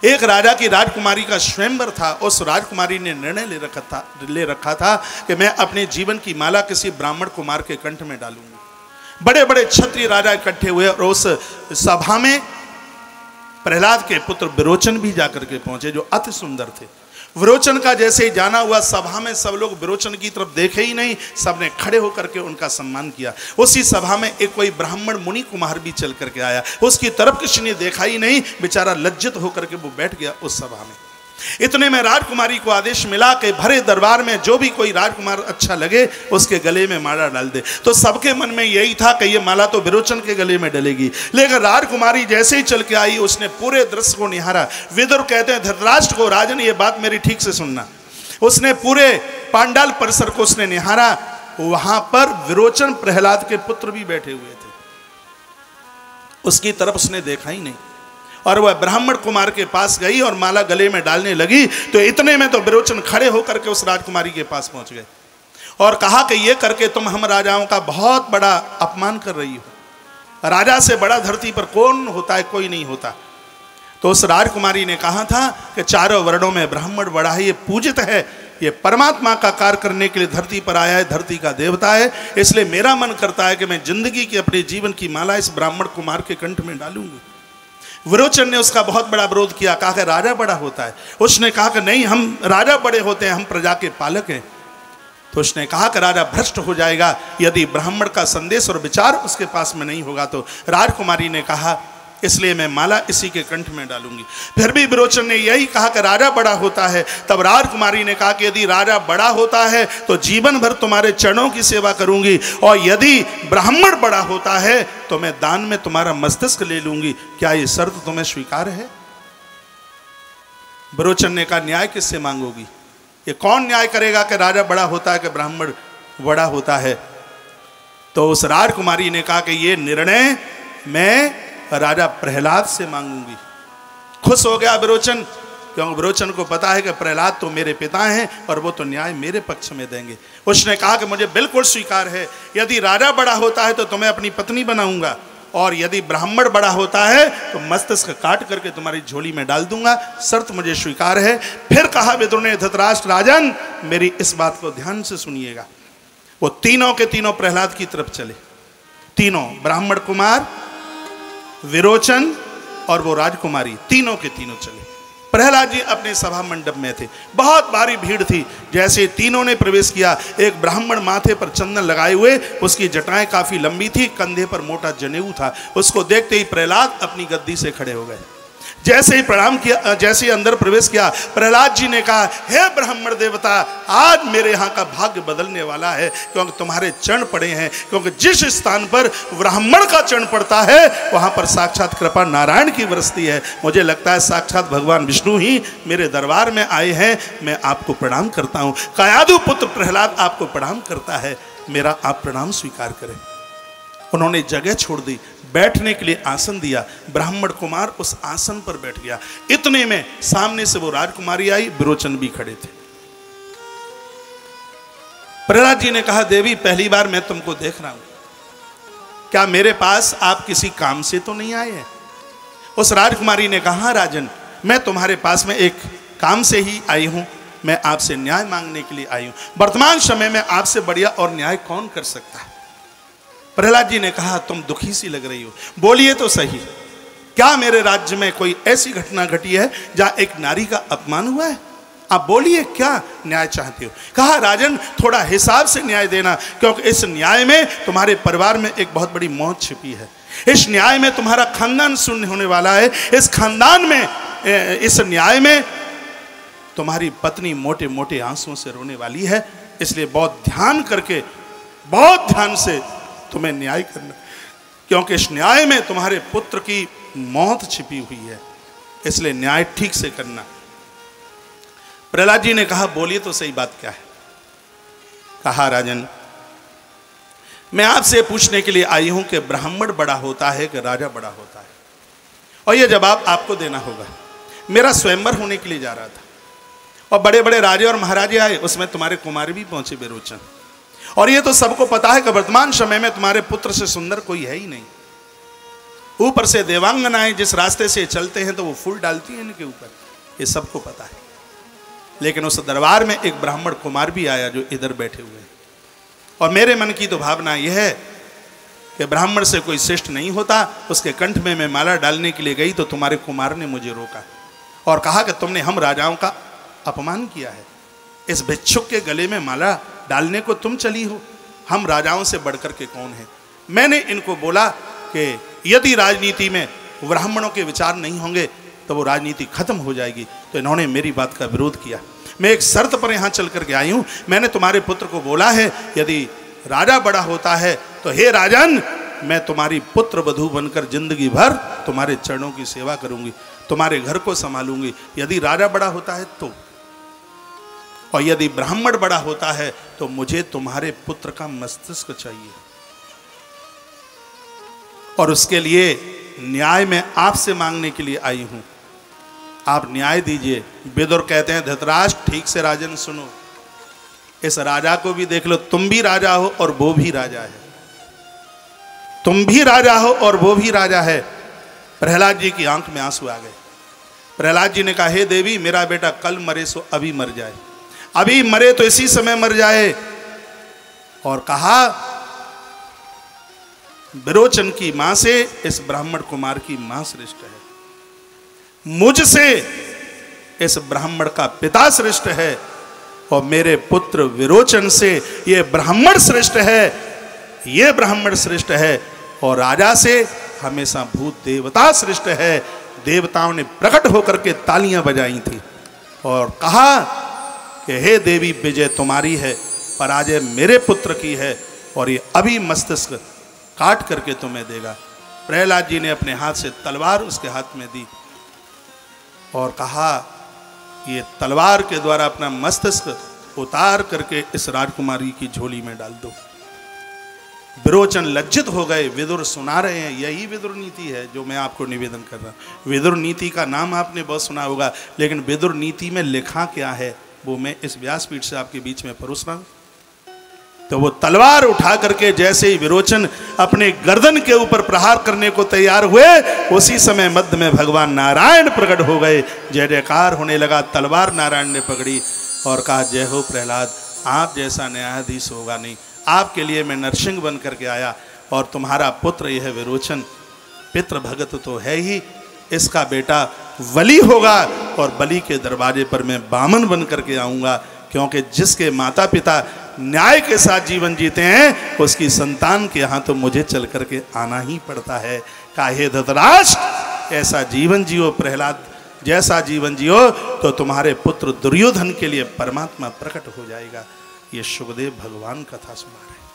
एक राजा की राजकुमारी का स्वयंवर था। उस राजकुमारी ने निर्णय ले रखा था कि मैं अपने जीवन की माला किसी ब्राह्मण कुमार के कंठ में डालूंगी। बड़े बड़े क्षत्रिय राजा इकट्ठे हुए और उस सभा में प्रहलाद के पुत्र विरोचन भी जाकर के पहुंचे, जो अति सुंदर थे। विरोचन का जैसे ही जाना हुआ, सभा में सब लोग विरोचन की तरफ देखे ही नहीं, सबने खड़े होकर के उनका सम्मान किया। उसी सभा में एक कोई ब्राह्मण मुनि कुमार भी चल करके आया, उसकी तरफ किसी ने देखा ही नहीं, बेचारा लज्जित होकर के वो बैठ गया उस सभा में। इतने में राजकुमारी को आदेश मिला कि भरे दरबार में जो भी कोई राजकुमार अच्छा लगे उसके गले में माला डाल दे। तो सबके मन में यही था कि ये माला तो विरोचन के गले में डलेगी, लेकिन राजकुमारी जैसे ही चल के आई उसने पूरे दृश्य को निहारा। विदुर कहते हैं धृतराष्ट्र को, राजन ये बात मेरी ठीक से सुनना, उसने पूरे पांडाल परिसर को उसने निहारा। वहां पर विरोचन प्रहलाद के पुत्र भी बैठे हुए थे, उसकी तरफ उसने देखा ही नहीं। और वह ब्राह्मण कुमार के पास गई और माला गले में डालने लगी, तो इतने में तो विरोचन खड़े होकर के उस राजकुमारी के पास पहुंच गए और कहा कि ये करके तुम हम राजाओं का बहुत बड़ा अपमान कर रही हो। राजा से बड़ा धरती पर कौन होता है? कोई नहीं होता। तो उस राजकुमारी ने कहा था कि चारों वर्णों में ब्राह्मण बड़ा है, ये पूजित है, ये परमात्मा का कार्य करने के लिए धरती पर आया है, धरती का देवता है, इसलिए मेरा मन करता है कि मैं जिंदगी की अपने जीवन की माला इस ब्राह्मण कुमार के कंठ में डालूंगी। विरोचन ने उसका बहुत बड़ा विरोध किया, कहा कि राजा बड़ा होता है। उसने कहा कि नहीं, हम राजा बड़े होते हैं, हम प्रजा के पालक हैं। तो उसने कहा कि राजा भ्रष्ट हो जाएगा यदि ब्राह्मण का संदेश और विचार उसके पास में नहीं होगा। तो राजकुमारी ने कहा इसलिए मैं माला इसी के कंठ में डालूंगी। फिर भी विरोचन ने यही कहा कि राजा बड़ा होता है। तब राजकुमारी ने कहा कि यदि राजा बड़ा होता है तो जीवन भर तुम्हारे चरणों की सेवा करूंगी, और यदि ब्राह्मण बड़ा होता है तो मैं दान में तुम्हारा मस्तिष्क ले लूंगी। क्या ये शर्त तुम्हें स्वीकार है? विरोचन ने कहा न्याय किससे मांगोगी? ये कौन न्याय करेगा कि राजा बड़ा होता है कि ब्राह्मण बड़ा होता है? तो उस राजकुमारी ने कहा कि ये निर्णय मैं राजा प्रहलाद से मांगूंगी। खुश हो गया विरोचन, क्योंकि विरोचन को पता है कि प्रहलाद तो मेरे पिता हैं और वो तो न्याय मेरे पक्ष में देंगे। उसने कहा कि मुझे बिल्कुल स्वीकार है, यदि राजा बड़ा होता है तो तुम्हें अपनी पत्नी बनाऊंगा, और यदि ब्राह्मण बड़ा होता है तो मस्तिष्क काट करके तुम्हारी झोली में डाल दूंगा, शर्त मुझे स्वीकार है। फिर कहा विदुर ने, धृतराष्ट्र राजन मेरी इस बात को ध्यान से सुनिएगा। वो तीनों के तीनों प्रहलाद की तरफ चले, तीनों ब्राह्मण कुमार, विरोचन और वो राजकुमारी, तीनों के तीनों चले। प्रहलाद जी अपने सभा मंडप में थे, बहुत भारी भीड़ थी। जैसे तीनों ने प्रवेश किया, एक ब्राह्मण माथे पर चंदन लगाए हुए, उसकी जटाएं काफी लंबी थी, कंधे पर मोटा जनेऊ था। उसको देखते ही प्रहलाद अपनी गद्दी से खड़े हो गए। जैसे ही प्रणाम किया, जैसे ही अंदर प्रवेश किया, प्रहलाद जी ने कहा हे ब्राह्मण देवता, आज मेरे यहाँ का भाग्य बदलने वाला है, क्योंकि तुम्हारे चरण पड़े हैं। क्योंकि जिस स्थान पर ब्राह्मण का चरण पड़ता है वहाँ पर साक्षात कृपा नारायण की बरसती है। मुझे लगता है साक्षात भगवान विष्णु ही मेरे दरबार में आए हैं। मैं आपको प्रणाम करता हूँ। कयादु पुत्र प्रहलाद आपको प्रणाम करता है, मेरा आप प्रणाम स्वीकार करें। उन्होंने जगह छोड़ दी, बैठने के लिए आसन दिया। ब्राह्मण कुमार उस आसन पर बैठ गया। इतने में सामने से वो राजकुमारी आई, विरोचन भी खड़े थे। प्रहलाद जी ने कहा देवी पहली बार मैं तुमको देख रहा हूं, क्या मेरे पास आप किसी काम से तो नहीं आए हैं? उस राजकुमारी ने कहा राजन मैं तुम्हारे पास में एक काम से ही आई हूं, मैं आपसे न्याय मांगने के लिए आई हूं। वर्तमान समय में आपसे बढ़िया और न्याय कौन कर सकता है? प्रहलाद जी ने कहा तुम दुखी सी लग रही हो, बोलिए तो सही, क्या मेरे राज्य में कोई ऐसी घटना घटी है जहां एक नारी का अपमान हुआ है? आप बोलिए क्या न्याय चाहते हो? कहा राजन थोड़ा हिसाब से न्याय देना, क्योंकि इस न्याय में तुम्हारे परिवार में एक बहुत बड़ी मौत छिपी है। इस न्याय में तुम्हारा खानदान शून्य होने वाला है। इस खानदान में, इस न्याय में तुम्हारी पत्नी मोटे मोटे आंसुओं से रोने वाली है। इसलिए बहुत ध्यान करके, बहुत ध्यान से तुम्हें न्याय करना, क्योंकि इस न्याय में तुम्हारे पुत्र की मौत छिपी हुई है, इसलिए न्याय ठीक से करना। प्रहलाद जी ने कहा बोलिए तो सही बात क्या है? कहा राजन मैं आपसे पूछने के लिए आई हूं कि ब्राह्मण बड़ा होता है कि राजा बड़ा होता है, और यह जवाब आपको देना होगा। मेरा स्वयंवर होने के लिए जा रहा था और बड़े बड़े राजे और महाराजे आए, उसमें तुम्हारे कुमार भी पहुंचे विरोचन, और ये तो सबको पता है कि वर्तमान समय में तुम्हारे पुत्र से सुंदर कोई है ही नहीं। ऊपर से देवांगनाएं जिस रास्ते से चलते हैं तो वो फूल डालती हैं इनके ऊपर, ये सबको पता है। लेकिन उस दरबार में एक ब्राह्मण कुमार भी आया जो इधर बैठे हुए हैं। और मेरे मन की तो भावना यह है कि ब्राह्मण से कोई श्रेष्ठ नहीं होता। उसके कंठ में मैं माला डालने के लिए गई तो तुम्हारे कुमार ने मुझे रोका और कहा कि तुमने हम राजाओं का अपमान किया है, इस भिक्षुक के गले में माला डालने को तुम चली हो, हम राजाओं से बढ़कर के कौन है। मैंने इनको बोला कि यदि राजनीति में ब्राह्मणों के विचार नहीं होंगे तो वो राजनीति खत्म हो जाएगी। तो इन्होंने मेरी बात का विरोध किया। मैं एक शर्त पर यहाँ चल करके आई हूँ। मैंने तुम्हारे पुत्र को बोला है यदि राजा बड़ा होता है तो हे राजन, मैं तुम्हारी पुत्र वधू बनकर जिंदगी भर तुम्हारे चरणों की सेवा करूंगी, तुम्हारे घर को संभालूंगी। यदि राजा बड़ा होता है तो, और यदि ब्राह्मण बड़ा होता है तो मुझे तुम्हारे पुत्र का मस्तिष्क चाहिए। और उसके लिए न्याय मैं आपसे मांगने के लिए आई हूं, आप न्याय दीजिए। विदुर कहते हैं धृतराष्ट्र ठीक से राजन सुनो, इस राजा को भी देख लो, तुम भी राजा हो और वो भी राजा है, तुम भी राजा हो और वो भी राजा है। प्रहलाद जी की आंख में आंसू आ गए। प्रहलाद जी ने कहा हे देवी, मेरा बेटा कल मरे सो अभी मर जाए, अभी मरे तो इसी समय मर जाए। और कहा विरोचन की मां से इस ब्राह्मण कुमार की मां श्रेष्ठ है, मुझसे इस ब्राह्मण का पिता श्रेष्ठ है, और मेरे पुत्र विरोचन से ये ब्राह्मण श्रेष्ठ है, ये ब्राह्मण श्रेष्ठ है। और राजा से हमेशा भूत देवता श्रेष्ठ है। देवताओं ने प्रकट होकर के तालियां बजाई थी और कहा कि हे देवी, विजय तुम्हारी है, पराजय मेरे पुत्र की है, और ये अभी मस्तिष्क काट करके तुम्हें देगा। प्रहलाद जी ने अपने हाथ से तलवार उसके हाथ में दी और कहा ये तलवार के द्वारा अपना मस्तिष्क उतार करके इस राजकुमारी की झोली में डाल दो। विरोचन लज्जित हो गए। विदुर सुना रहे हैं, यही विदुर नीति है जो मैं आपको निवेदन कर रहा हूं। विदुर नीति का नाम आपने बहुत सुना होगा, लेकिन विदुर नीति में लिखा क्या है वो मैं इस व्यासपीठ से आपके बीच में परोस रहा हूं। तो वो तलवार उठा करके जैसे ही विरोचन अपने गर्दन के ऊपर प्रहार करने को तैयार हुए, उसी समय मध्य में भगवान नारायण प्रकट हो गए। जय जयकार होने लगा। तलवार नारायण ने पकड़ी और कहा जय हो प्रहलाद, आप जैसा न्यायाधीश होगा नहीं, आपके लिए मैं नरसिंह बन करके आया, और तुम्हारा पुत्र यह विरोचन पितृ भगत तो है ही, इसका बेटा बलि होगा, और बलि के दरवाजे पर मैं बामन बन करके आऊँगा, क्योंकि जिसके माता पिता न्याय के साथ जीवन जीते हैं उसकी संतान के यहाँ तो मुझे चल करके आना ही पड़ता है। काहे धृतराष्ट्र, ऐसा जीवन जियो, प्रहलाद जैसा जीवन जियो, तो तुम्हारे पुत्र दुर्योधन के लिए परमात्मा प्रकट हो जाएगा। ये सुखदेव भगवान कथा सुना रहे हैं।